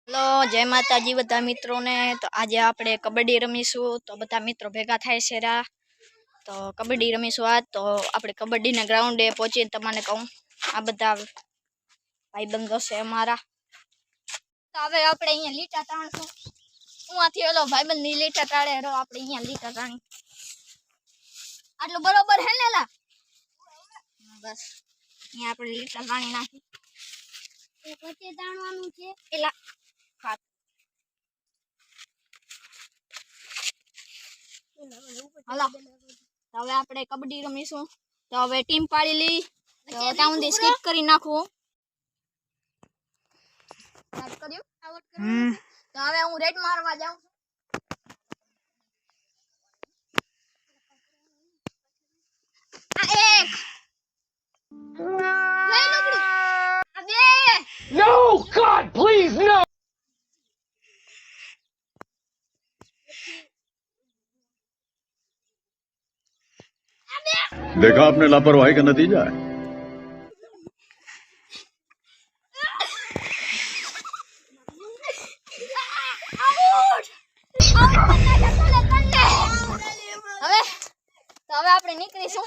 Hello जय माताजी बधा मित्रों ने। तो आज आपणे कबड्डी रमीशुं। तो बधा मित्रों भेगा थाय छे रा। तो कबड्डी रमीशुं आज। तो आपणे कबड्डी ना ग्राउंडे पहोंचीने तमने कहूं आ बधा भाईबंधो छे अमारा। तो हवे आपणे अहींया लीटा ताणशुं। उहाथी ओलो भाईबंध लीटा ताळे रो आपणे अहींया लीटा ताणी। आटલું बरोबर है ने ला बस अहींया आपणे लीटा ताणी नाखी। तो પછી તાણવાનું છે એલા હાલો તો હવે આપણે કબડ્ડી રમીશું। તો હવે ટીમ પાડી લી। તો ત્યાં સુધી સ્કીપ કરી નાખું। સ્ટાર્ટ કર્યું આઉટ કરવાનું। તો હવે હું રેડ મારવા જાઉં છું। આ એક લઈ લુકડું આ બે No, God, please, no! देखा आपने लापरवाही का नतीजा है। હવે આપણે નીકળીશું।